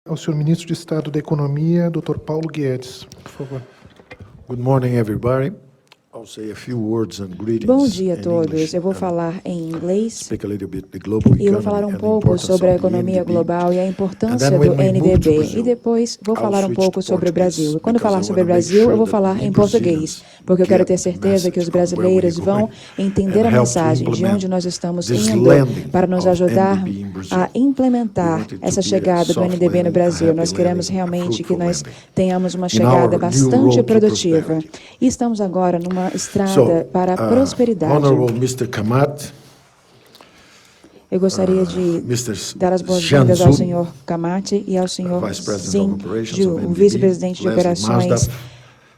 Ao senhor ministro de Estado da Economia, Dr. Paulo Guedes, por favor. Good morning, everybody. I'll say a few words and greetings. Bom dia a in todos. English Eu vou and falar em inglês speak a little bit the global e eu vou falar economy um and the pouco importance sobre a of the economia NDB. global e a And importância then do when we move to NDB. Brazil, E depois vou I'll falar um switch pouco to sobre o Portuguese, Brasil. E quando eu because falar I sobre o wanna make Brasil, sure eu vou that falar we em português, Brazilians porque eu quero get ter the certeza que os message of where we're brasileiros vão going entender and a help to mensagem de implement onde nós estamos this indo landing para nos of ajudar NDB in Brazil. a We implementar want it to essa be a chegada do soft NDB no landing, a Brasil. happy Nós queremos landing, a realmente que fruitful nós landing. tenhamos uma In chegada our new bastante road to produtiva. prosperity. E estamos agora numa So, estrada para a prosperidade. Honorable Mr. Kamat, Eu gostaria de Mr. dar as boas-vindas ao Jansu, senhor Kamati e ao senhor Vice President Zin of Operations Ju, of o NDB, vice-presidente de Leslie operações Mazda,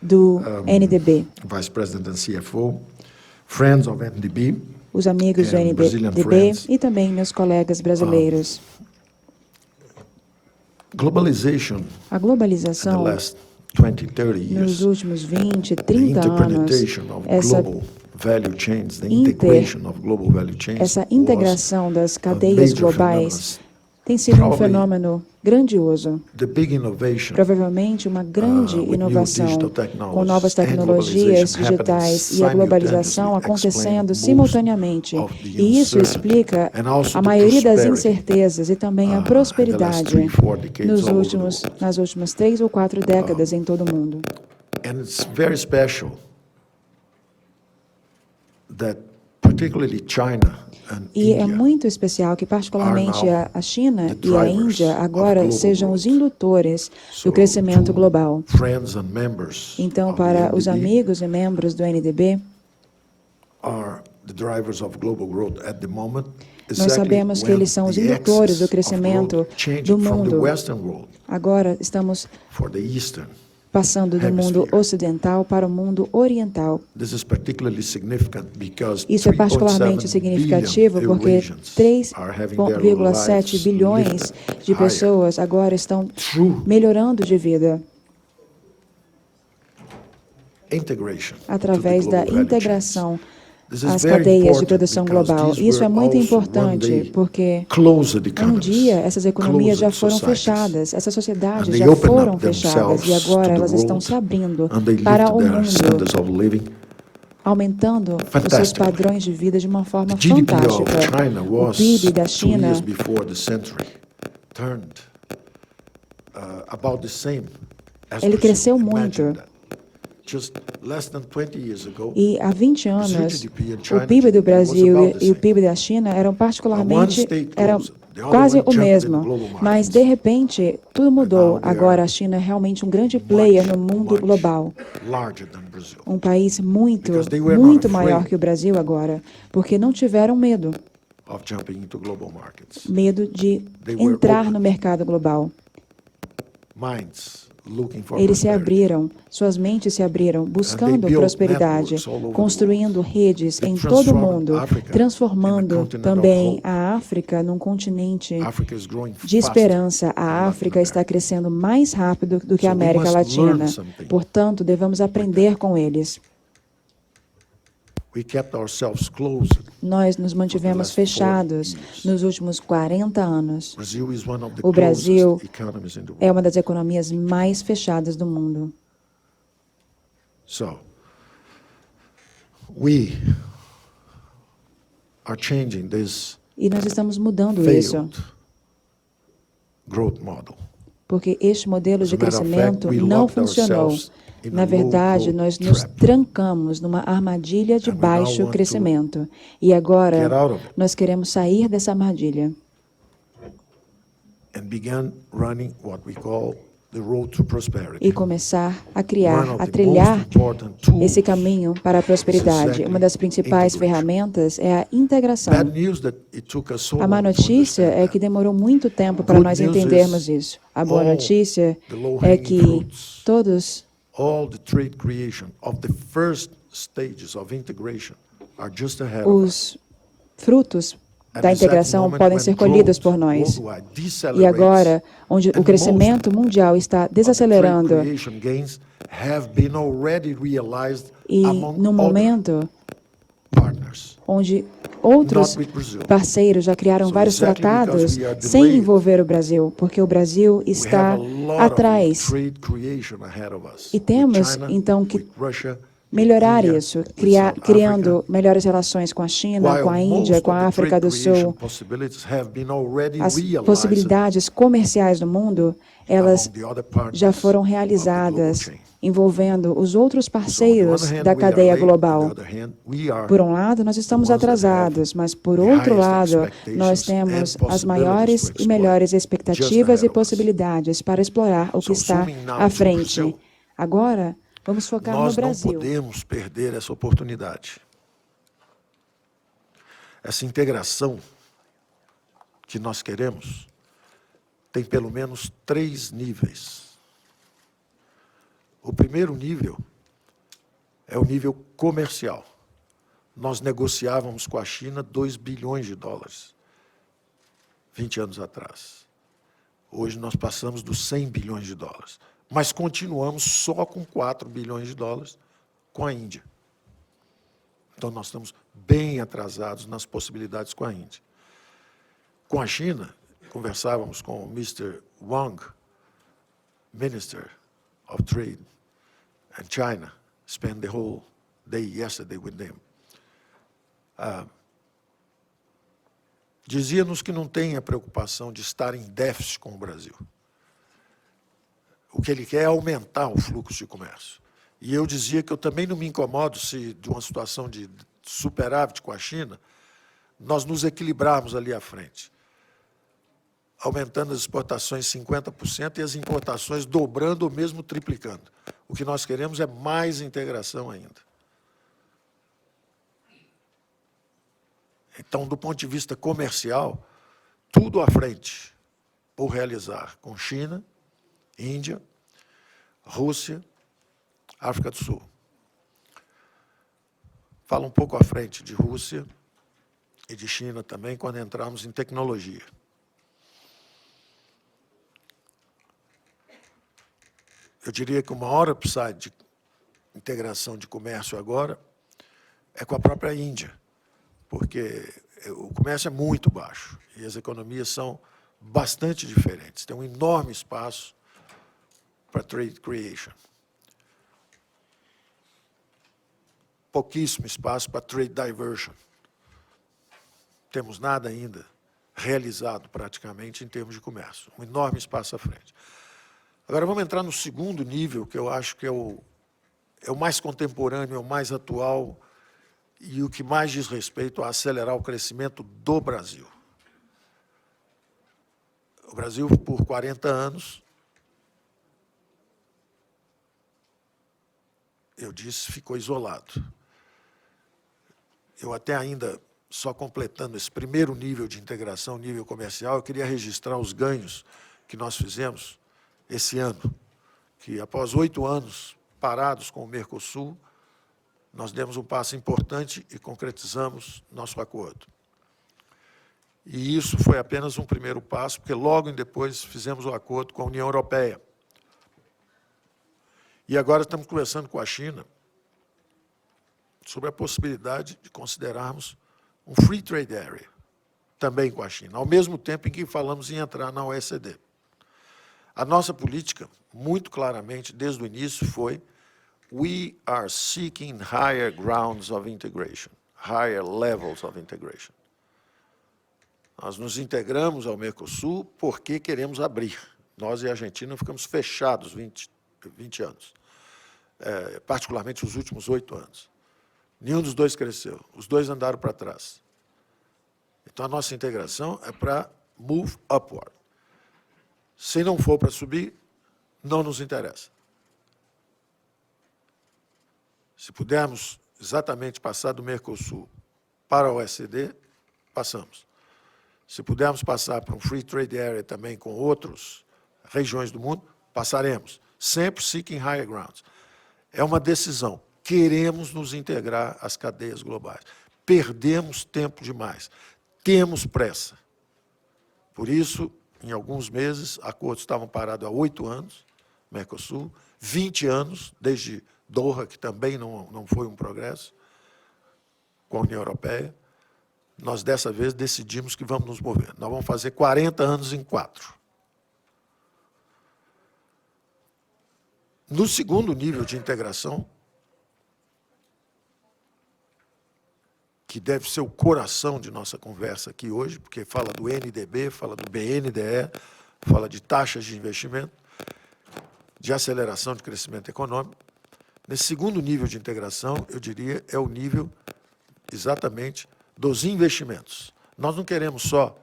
do NDB, Vice President and CFO, friends of NDB, os amigos do and Brazilian NDB friends. e também meus colegas brasileiros. Globalization A in the globalização, last 20, 30 nos years, últimos 20, the 30 anos, interpretation of essa global value chains, the integration of global value chains essa was integração das a cadeias major globais phenomenon. tem sido um Probably fenômeno grandioso. The big innovation Provavelmente uma grande with new inovação digital com novas technologies tecnologias and globalization digitais e a globalização simultaneously acontecendo explain most simultaneamente. of the E isso uncertainty explica and also a the maioria das prosperity, incertezas e também a in the last prosperidade 3, 4 decades all over the world. nas últimas 3 ou 4 décadas em todo o mundo. And it's very special that particularly China and E é India muito especial que, particularmente, are now a China the e a drivers Índia of agora global sejam os growth. indutores So, do crescimento to global. friends and members Então, of the para os NDB amigos e membros do NDB, are the drivers of global growth at the moment. nós Exactly sabemos que when eles são os the indutores axis do of crescimento growth changing do from the mundo. Western world Agora estamos for the Eastern. passando do mundo Hemisphere. ocidental para o mundo oriental. This is particularly significant because Isso é particularmente 3.7 significativo billion porque Eurasians are having their 3,7 lives bilhões lifted de higher pessoas agora estão through melhorando de vida integration to the através da global value integração chains. This is às very cadeias de important produção because global. these Isso é were muito also one importante day porque closed um economies, dia essas economias já closed foram societies. fechadas, essas sociedades And já they opened foram up fechadas e themselves agora to the elas estão world, se abrindo and they para lifted o their mundo, standards of living. aumentando os seus Fantastically. padrões de vida de uma forma The GDP of fantástica. China O was PIB da 2 China years before the century turned about the same as Ele Brazil. cresceu Imagine muito. that. Just less than 20 years ago, E há 20 anos, GDP in China o PIB do was Brasil about the e o same. PIB da China eram particularmente, state eram closed, the other quase one o jumped in the mesmo. global markets. Mas, de repente, tudo mudou. now they Agora, are a China é realmente um grande player no mundo much global. larger than Brazil. Um país muito, Because they were not muito afraid maior que o Brasil agora. Porque não tiveram medo. Of jumping into global markets. Medo de They were entrar open. no mercado global. Minds looking for Eles se prosperity. abriram, suas mentes se abriram, buscando built prosperidade, networks all over the construindo redes They em todo o transformed mundo, Africa in a transformando continent também of hope. a África num continente Africa is growing de esperança. faster A than Latin África está America. crescendo mais rápido do que a So we América must learn Latina. something Portanto, devemos aprender com eles. We kept ourselves closed. Nós nos mantivemos last 40 fechados years. nos últimos 40 anos. Brazil is one of the O Brasil closest economies in the world. é uma das economias mais fechadas do mundo. So, we are changing this E nós estamos mudando isso, failed growth model. porque este modelo As de a matter of fact, crescimento we não locked funcionou. ourselves in Na a verdade, low nós growth nos trap. trancamos numa armadilha de And we now baixo want to crescimento. E get agora, out of it. nós queremos sair dessa armadilha And began running what we call the road to prosperity. e começar a One criar, of a the trilhar most important tools esse caminho para a prosperidade. Uma das principais ferramentas é a integração. Bad news that it took us so A má long to notícia understand é que that. demorou muito tempo para Good nós news entendermos is isso. A boa all notícia the é low-hanging que fruits, todos all the trade creation of the first stages of integration are just ahead of us. os frutos At da the exact integração moment podem when ser colhidos growth por nós. worldwide E decelerates, agora, onde and o crescimento mundial está of the trade desacelerando creation gains have been already realized e, among no all momento, partners, onde outros not with Brazil. parceiros já criaram So vários exactly because tratados we are sem delayed, envolver o Brasil, porque o Brasil we have está a lot atrás. of trade creation ahead of us. E temos, With China, então, que with Russia, with melhorar India, isso, with South criando Africa, melhores relações com a China, while com a Índia, most com of a the África trade do creation Sul. possibilities have been already As realized possibilidades comerciais do mundo, elas among the other partners já foram of the global realizadas, chain. envolvendo os outros So on the parceiros one hand, da we are cadeia late, on global. the other hand, we are Por um lado, nós estamos the ones that have atrasados, mas, por the outro highest lado, nós expectations temos and as possibilities maiores to e exploit melhores just expectativas ahead e of us. possibilidades para explorar o que So está zooming now à to frente. Brazil, Agora, vamos focar no nós não Brasil. podemos perder essa oportunidade. Essa integração que nós queremos tem pelo menos 3 níveis. O primeiro nível é o nível comercial. Nós negociávamos com a China 2 bilhões de dólares, 20 anos atrás. Hoje nós passamos dos 100 bilhões de dólares, mas continuamos só com 4 bilhões de dólares com a Índia. Então, nós estamos bem atrasados nas possibilidades com a Índia. Com a China, conversávamos com o Mr. Wang, Minister of Trade and China, spent the whole day yesterday with them. Dizia-nos que não tem a preocupação de estar em déficit com o Brasil. O que ele quer é aumentar o fluxo de comércio. E eu dizia que eu também não me incomodo se, de uma situação de superávit com a China, nós nos equilibrarmos ali à frente, aumentando as exportações 50% e as importações dobrando ou mesmo triplicando. O que nós queremos é mais integração ainda. Então, do ponto de vista comercial, tudo à frente por realizar com China, Índia, Rússia, África do Sul. Falo um pouco à frente de Rússia e de China também, quando entrarmos em tecnologia. Eu diria que o maior upside de integração de comércio agora é com a própria Índia, porque o comércio é muito baixo e as economias são bastante diferentes. Tem um enorme espaço para trade creation. Pouquíssimo espaço para trade diversion. Temos nada ainda realizado praticamente em termos de comércio. Um enorme espaço à frente. Agora vamos entrar no segundo nível, que eu acho que é o mais contemporâneo, é o mais atual e o que mais diz respeito a acelerar o crescimento do Brasil. O Brasil, por 40 anos, eu disse, ficou isolado. Eu até ainda, só completando esse primeiro nível de integração, nível comercial, eu queria registrar os ganhos que nós fizemos esse ano, que após 8 anos parados com o Mercosul, nós demos um passo importante e concretizamos nosso acordo. E isso foi apenas um primeiro passo, porque logo depois fizemos o acordo com a União Europeia. E agora estamos conversando com a China sobre a possibilidade de considerarmos um Free Trade Area, também com a China, ao mesmo tempo em que falamos em entrar na OECD. A nossa política, muito claramente, desde o início, foi we are seeking higher grounds of integration, higher levels of integration. Nós nos integramos ao Mercosul porque queremos abrir. Nós e a Argentina ficamos fechados 20 anos, particularmente os últimos 8 anos. Nenhum dos dois cresceu, os dois andaram para trás. Então, a nossa integração é para move upward. Se não for para subir, não nos interessa. Se pudermos exatamente passar do Mercosul para a OECD, passamos. Se pudermos passar para um Free Trade Area também com outras regiões do mundo, passaremos. Sempre seeking higher grounds. É uma decisão. Queremos nos integrar às cadeias globais. Perdemos tempo demais. Temos pressa. Por isso, em alguns meses, acordos estavam parados há 8 anos, Mercosul, 20 anos, desde Doha, que também não foi um progresso. com a União Europeia, nós, dessa vez, decidimos que vamos nos mover. Nós vamos fazer 40 anos em 4. No segundo nível de integração, que deve ser o coração de nossa conversa aqui hoje, porque fala do NDB, fala do BNDE, fala de taxas de investimento, de aceleração de crescimento econômico. Nesse segundo nível de integração, eu diria, é o nível exatamente dos investimentos. Nós não queremos só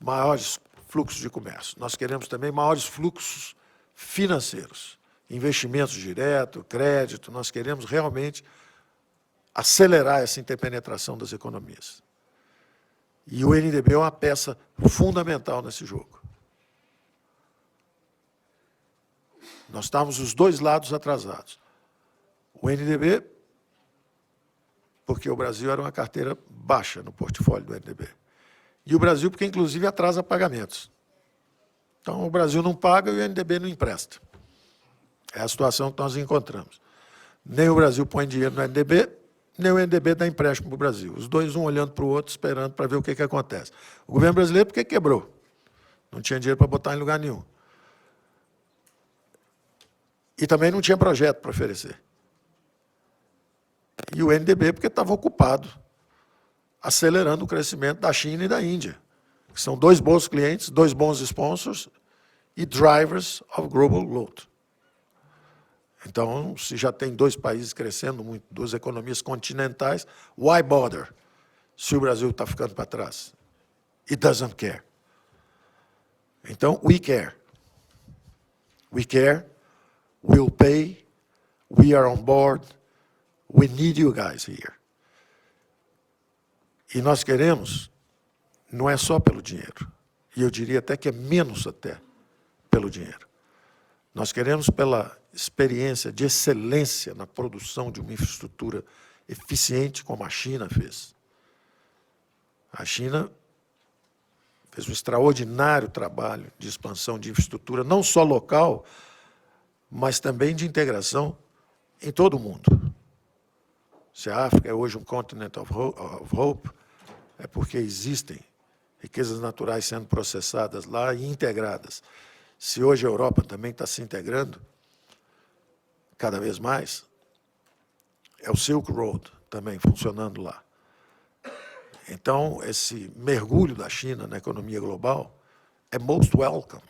maiores fluxos de comércio, nós queremos também maiores fluxos financeiros, investimentos diretos, crédito, nós queremos realmente acelerar essa interpenetração das economias. E o NDB é uma peça fundamental nesse jogo. Nós estávamos os dois lados atrasados. O NDB, porque o Brasil era uma carteira baixa no portfólio do NDB. E o Brasil, porque, inclusive, atrasa pagamentos. Então, o Brasil não paga e o NDB não empresta. É a situação que nós encontramos. Nem o Brasil põe dinheiro no NDB, nem o NDB dá empréstimo para o Brasil. Os dois, um olhando para o outro, esperando para ver o que acontece. O governo brasileiro, porque quebrou. Não tinha dinheiro para botar em lugar nenhum. E também não tinha projeto para oferecer. E o NDB, porque estava ocupado, acelerando o crescimento da China e da Índia, que são dois bons clientes, dois bons sponsors e drivers of global growth. Então, se já tem dois países crescendo muito, duas economias continentais, why bother se o Brasil está ficando para trás? It doesn't care. Então, we care. We care, we'll pay, we are on board, we need you guys here. E nós queremos, não é só pelo dinheiro, e eu diria até que é menos até pelo dinheiro. Nós queremos pela experiência de excelência na produção de uma infraestrutura eficiente, como a China fez. A China fez um extraordinário trabalho de expansão de infraestrutura, não só local, mas também de integração em todo o mundo. Se a África é hoje um continent of hope, é porque existem riquezas naturais sendo processadas lá e integradas. Se hoje a Europa também está se integrando, cada vez mais, é o Silk Road também funcionando lá. Então, esse mergulho da China na economia global é most welcome.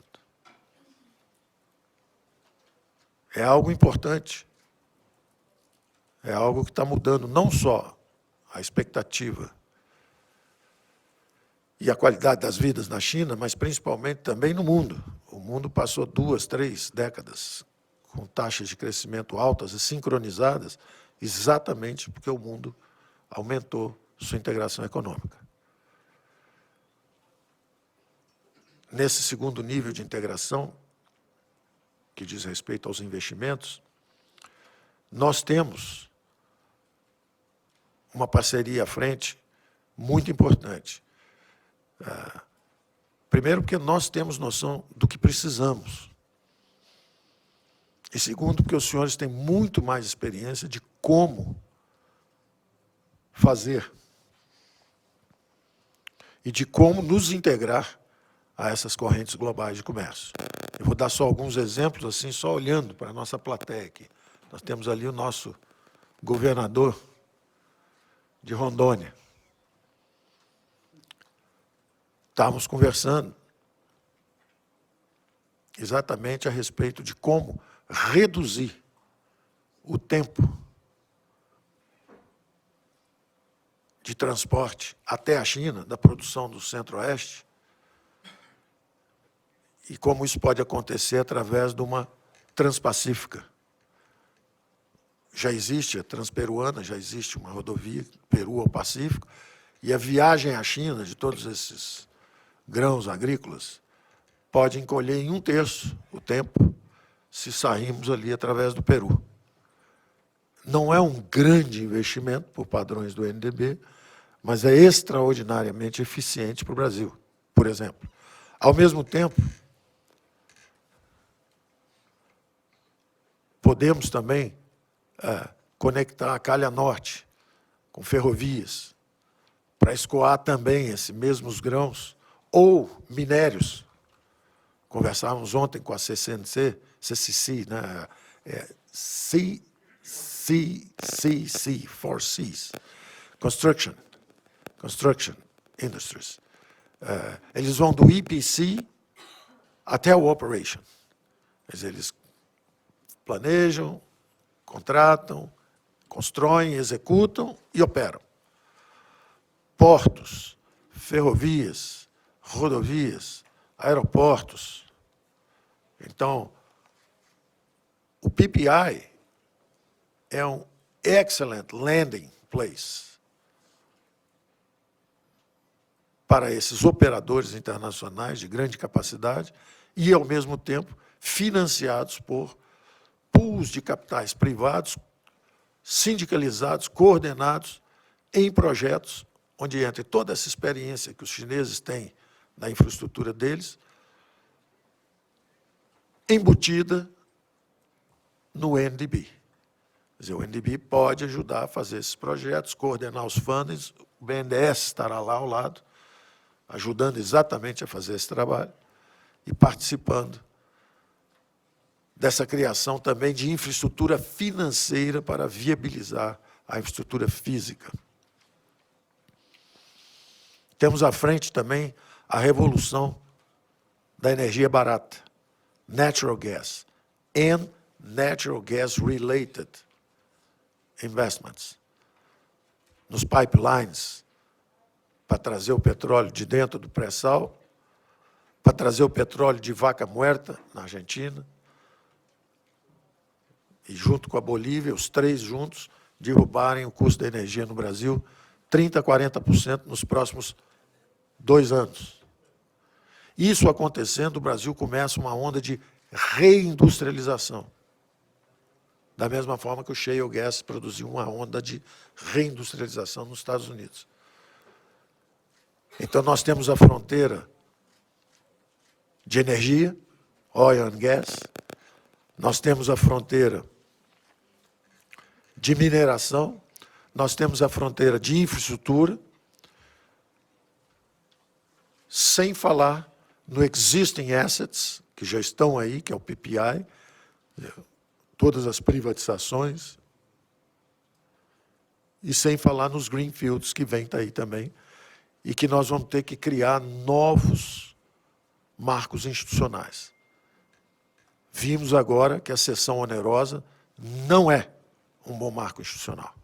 É algo importante. É algo que está mudando não só a expectativa e a qualidade das vidas na China, mas principalmente também no mundo. O mundo passou 2, 3 décadas com taxas de crescimento altas e sincronizadas, exatamente porque o mundo aumentou sua integração econômica. Nesse segundo nível de integração, que diz respeito aos investimentos, nós temos uma parceria à frente muito importante. Primeiro, porque nós temos noção do que precisamos. E segundo, porque os senhores têm muito mais experiência de como fazer e de como nos integrar a essas correntes globais de comércio. Eu vou dar só alguns exemplos, assim, só olhando para a nossa plateia aqui. Nós temos ali o nosso governador de Rondônia. Estávamos conversando exatamente a respeito de como reduzir o tempo de transporte até a China, da produção do Centro-Oeste, e como isso pode acontecer através de uma transpacífica. Já existe a transperuana, já existe uma rodovia, Peru ao Pacífico, e a viagem à China de todos esses grãos agrícolas pode encolher em 1/3 o tempo se sairmos ali através do Peru. Não é um grande investimento por padrões do NDB, mas é extraordinariamente eficiente para o Brasil, por exemplo. Ao mesmo tempo, podemos também conectar a Calha Norte com ferrovias, para escoar também esses mesmos grãos, ou minérios. Conversávamos ontem com a CCC, né? CCC, Four Cs, Construction Industries. Eles vão do EPC até o Operation. Quer dizer, eles planejam, contratam, constroem, executam e operam. Portos, ferrovias, rodovias, aeroportos. Então, o PPI é um excellent landing place para esses operadores internacionais de grande capacidade e, ao mesmo tempo, financiados por pools de capitais privados, sindicalizados, coordenados em projetos onde entra toda essa experiência que os chineses têm na infraestrutura deles, embutida no NDB. Quer dizer, o NDB pode ajudar a fazer esses projetos, coordenar os fundings, o BNDES estará lá ao lado, ajudando exatamente a fazer esse trabalho e participando dessa criação também de infraestrutura financeira para viabilizar a infraestrutura física. Temos à frente também a revolução da energia barata, natural gas, and natural gas-related investments, nos pipelines, para trazer o petróleo de dentro do pré-sal, para trazer o petróleo de Vaca Muerta, na Argentina, e junto com a Bolívia, os três juntos, derrubarem o custo da energia no Brasil 30% a 40% nos próximos 2 anos. Isso acontecendo, o Brasil começa uma onda de reindustrialização. Da mesma forma que o shale gas produziu uma onda de reindustrialização nos Estados Unidos. Então, nós temos a fronteira de energia, oil and gas, nós temos a fronteira de mineração, nós temos a fronteira de infraestrutura, sem falar no existing assets, que já estão aí, que é o PPI, todas as privatizações, e sem falar nos greenfields, que vem aí também, e que nós vamos ter que criar novos marcos institucionais. Vimos agora que a cessão onerosa não é um bom marco institucional.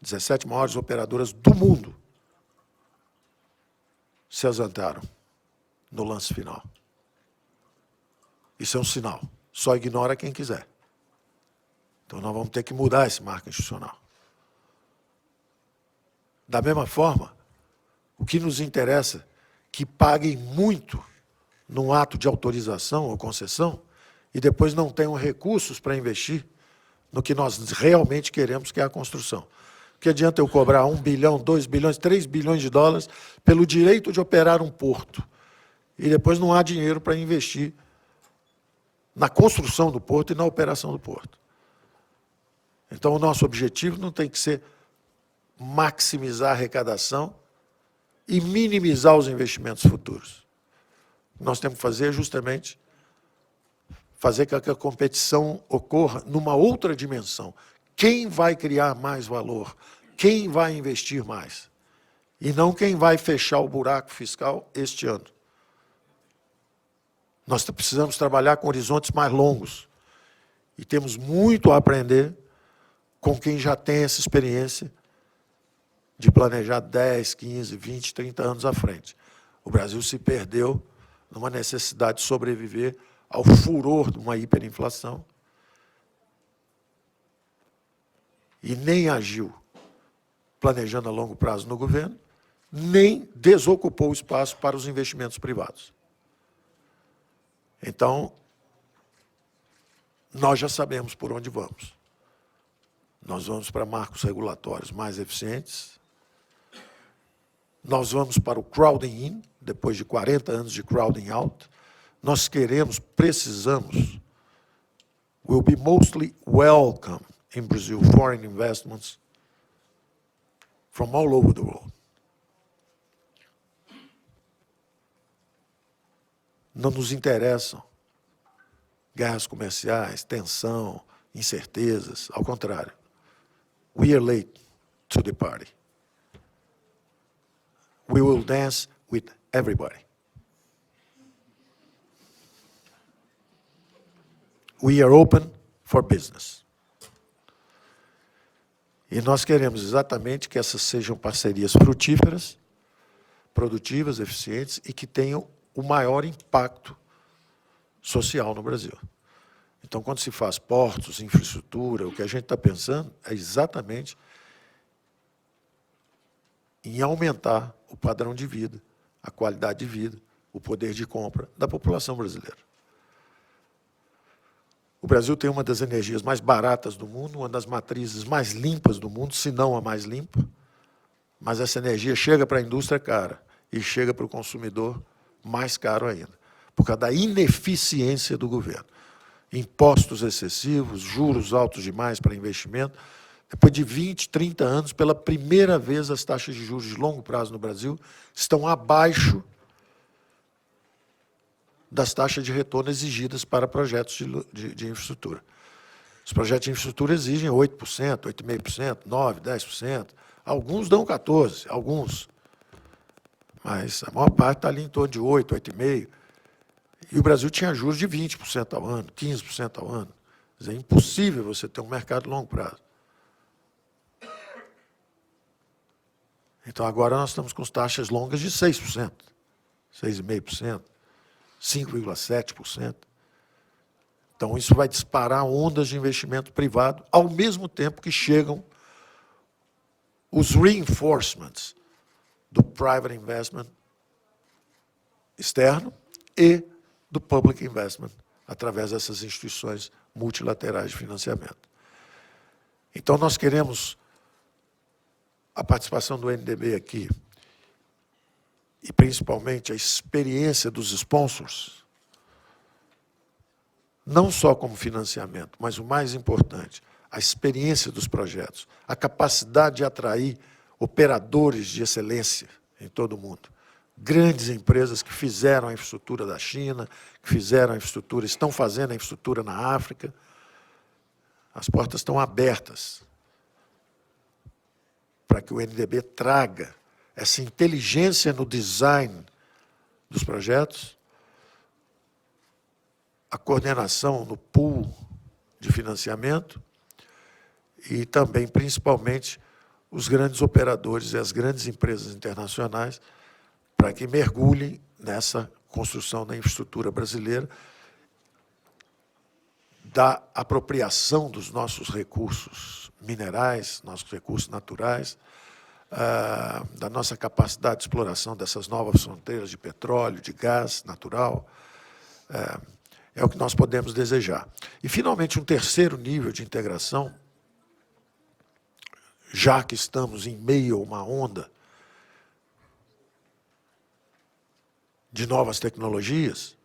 17 maiores operadoras do mundo se ausentaram no lance final. Isso é um sinal. Só ignora quem quiser. Então, nós vamos ter que mudar esse marco institucional. Da mesma forma, o que nos interessa é que paguem muito num ato de autorização ou concessão e depois não tenham recursos para investir no que nós realmente queremos, que é a construção. Que adianta eu cobrar 1 bilhão, 2 bilhões, 3 bilhões de dólares pelo direito de operar um porto e depois não há dinheiro para investir na construção do porto e na operação do porto. Então, o nosso objetivo não tem que ser maximizar a arrecadação e minimizar os investimentos futuros. O que nós temos que fazer é justamente fazer com que a competição ocorra numa outra dimensão. Quem vai criar mais valor? Quem vai investir mais? E não quem vai fechar o buraco fiscal este ano. Nós precisamos trabalhar com horizontes mais longos. E temos muito a aprender com quem já tem essa experiência de planejar 10, 15, 20, 30 anos à frente. O Brasil se perdeu numa necessidade de sobreviver ao furor de uma hiperinflação e nem agiu planejando a longo prazo no governo, nem desocupou o espaço para os investimentos privados. Então, nós já sabemos por onde vamos. Nós vamos para marcos regulatórios mais eficientes, nós vamos para o crowding in, depois de 40 anos de crowding out. Nós queremos, precisamos, will be mostly welcome in Brazil, foreign investments, from all over the world. Não nos interessam guerras comerciais, tensão, incertezas. Ao contrário, we are late to the party. We will dance with everybody. We are open for business. E nós queremos exatamente que essas sejam parcerias frutíferas, produtivas, eficientes e que tenham o maior impacto social no Brasil. Então, quando se faz portos, infraestrutura, o que a gente está pensando é exatamente em aumentar o padrão de vida, a qualidade de vida, o poder de compra da população brasileira. O Brasil tem uma das energias mais baratas do mundo, uma das matrizes mais limpas do mundo, se não a mais limpa, mas essa energia chega para a indústria cara e chega para o consumidor mais caro ainda, por causa da ineficiência do governo. Impostos excessivos, juros altos demais para investimento. Depois de 20, 30 anos, pela primeira vez, as taxas de juros de longo prazo no Brasil estão abaixo das taxas de retorno exigidas para projetos de infraestrutura. Os projetos de infraestrutura exigem 8%, 8,5%, 9%, 10%. Alguns dão 14%, alguns. Mas a maior parte está ali em torno de 8%, 8,5%. E o Brasil tinha juros de 20% ao ano, 15% ao ano. Quer dizer, é impossível você ter um mercado de longo prazo. Então, agora nós estamos com taxas longas de 6%, 6,5%, 5,7%. Então, isso vai disparar ondas de investimento privado, ao mesmo tempo que chegam os reinforcements do private investment externo e do public investment, através dessas instituições multilaterais de financiamento. Então, nós queremos a participação do NDB aqui, e principalmente a experiência dos sponsors, não só como financiamento, mas o mais importante, a experiência dos projetos, a capacidade de atrair operadores de excelência em todo o mundo. Grandes empresas que fizeram a infraestrutura da China, que fizeram a infraestrutura, estão fazendo a infraestrutura na África. As portas estão abertas para que o NDB traga essa inteligência no design dos projetos, a coordenação no pool de financiamento e também, principalmente, os grandes operadores e as grandes empresas internacionais para que mergulhem nessa construção da infraestrutura brasileira, da apropriação dos nossos recursos minerais, nossos recursos naturais, da nossa capacidade de exploração dessas novas fronteiras de petróleo, de gás natural, é o que nós podemos desejar. E, finalmente, um terceiro nível de integração, já que estamos em meio a uma onda de novas tecnologias,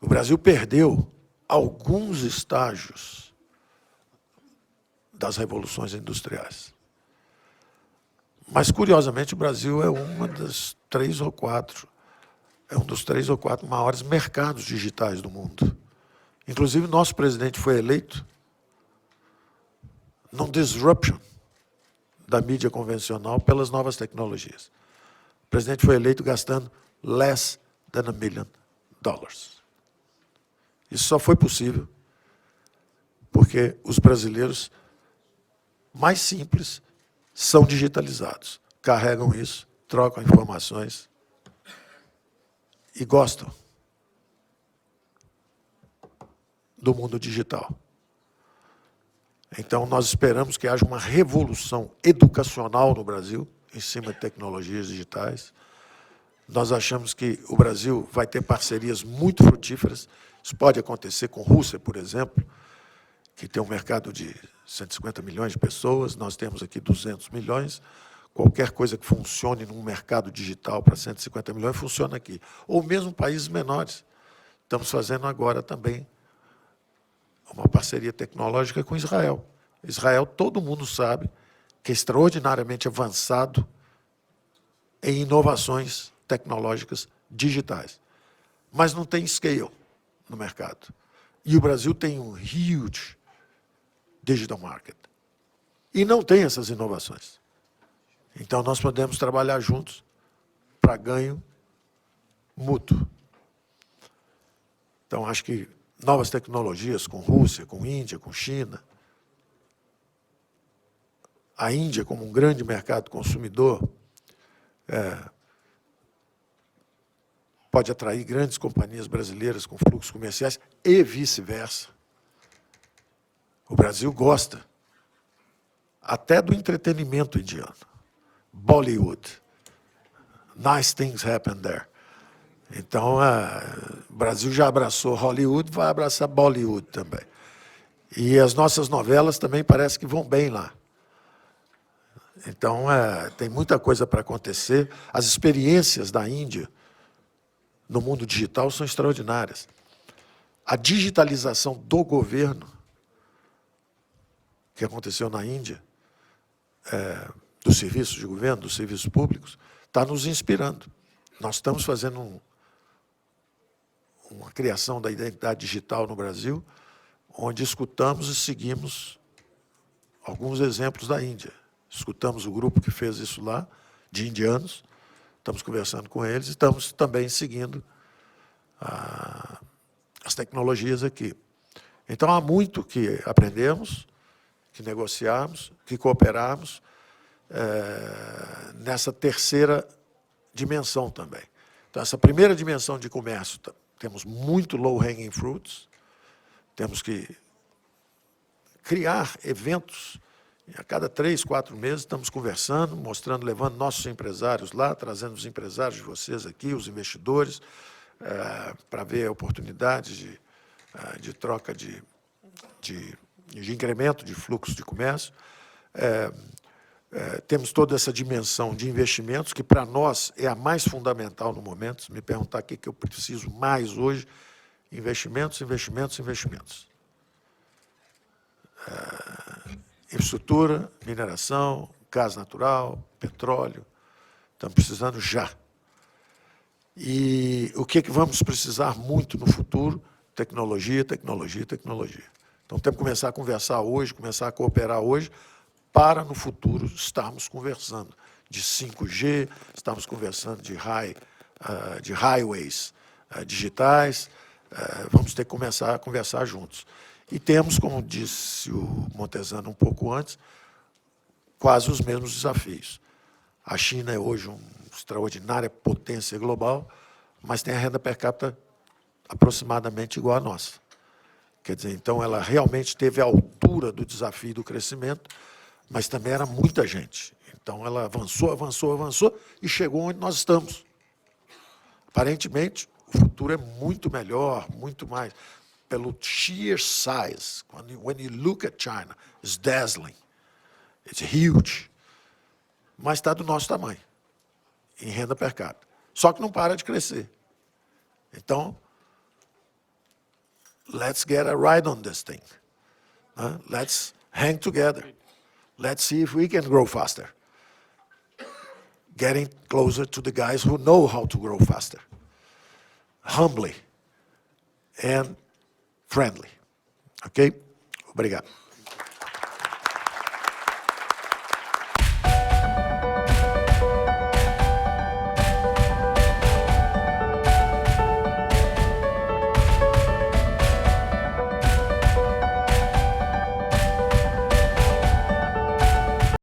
o Brasil perdeu alguns estágios das revoluções industriais. Mas, curiosamente, o Brasil é uma das três ou quatro, é um dos 3 ou 4 maiores mercados digitais do mundo. Inclusive, nosso presidente foi eleito num disruption da mídia convencional pelas novas tecnologias. O presidente foi eleito gastando less than $1 million. Isso só foi possível porque os brasileiros mais simples são digitalizados, carregam isso, trocam informações e gostam do mundo digital. Então, nós esperamos que haja uma revolução educacional no Brasil, em cima de tecnologias digitais. Nós achamos que o Brasil vai ter parcerias muito frutíferas. Isso pode acontecer com a Rússia, por exemplo, que tem um mercado de 150 milhões de pessoas, nós temos aqui 200 milhões. Qualquer coisa que funcione num mercado digital para 150 milhões funciona aqui. Ou mesmo países menores. Estamos fazendo agora também uma parceria tecnológica com Israel. Israel, todo mundo sabe que é extraordinariamente avançado em inovações tecnológicas digitais, mas não tem scale no mercado. E o Brasil tem um huge digital market. E não tem essas inovações. Então, nós podemos trabalhar juntos para ganho mútuo. Então, acho que novas tecnologias com Rússia, com Índia, com China. A Índia, como um grande mercado consumidor, pode atrair grandes companhias brasileiras com fluxos comerciais e vice-versa. O Brasil gosta até do entretenimento indiano. Bollywood. Nice things happen there. Então, o Brasil já abraçou Hollywood, vai abraçar Bollywood também. E as nossas novelas também parece que vão bem lá. Então, tem muita coisa para acontecer. As experiências da Índia no mundo digital são extraordinárias. A digitalização do governo, que aconteceu na Índia, dos serviços de governo, dos serviços públicos, está nos inspirando. Nós estamos fazendo uma criação da identidade digital no Brasil, onde escutamos e seguimos alguns exemplos da Índia. Escutamos o grupo que fez isso lá, de indianos, estamos conversando com eles e estamos também seguindo as tecnologias aqui. Então, há muito que aprendemos, que negociarmos, que cooperarmos nessa terceira dimensão também. Então, essa primeira dimensão de comércio, temos muito low-hanging fruits, temos que criar eventos. A cada 3, 4 meses estamos conversando, mostrando, levando nossos empresários lá, trazendo os empresários de vocês aqui, os investidores, para ver oportunidades de troca de incremento de fluxo de comércio. Temos toda essa dimensão de investimentos, que para nós é a mais fundamental no momento. Se me perguntar o que eu preciso mais hoje, investimentos, investimentos, investimentos. Infraestrutura, mineração, gás natural, petróleo, estamos precisando já. E o que vamos precisar muito no futuro? Tecnologia, tecnologia, tecnologia. Então, temos que começar a conversar hoje, começar a cooperar hoje, para, no futuro, estarmos conversando de 5G, estamos conversando de highways digitais, vamos ter que começar a conversar juntos. E temos, como disse o Montesano um pouco antes, quase os mesmos desafios. A China é hoje uma extraordinária potência global, mas tem a renda per capita aproximadamente igual à nossa. Quer dizer, então, ela realmente esteve à altura do desafio do crescimento, mas também era muita gente. Então, ela avançou, avançou, avançou e chegou onde nós estamos. Aparentemente, o futuro é muito melhor, muito mais. Pelo sheer size, when you look at China, it's dazzling, it's huge, mas está do nosso tamanho, em renda per capita. Só que não para de crescer. Então, let's get a ride on this thing. Let's hang together. Let's see if we can grow faster. Getting closer to the guys who know how to grow faster. Humbly and friendly. Ok? Obrigado.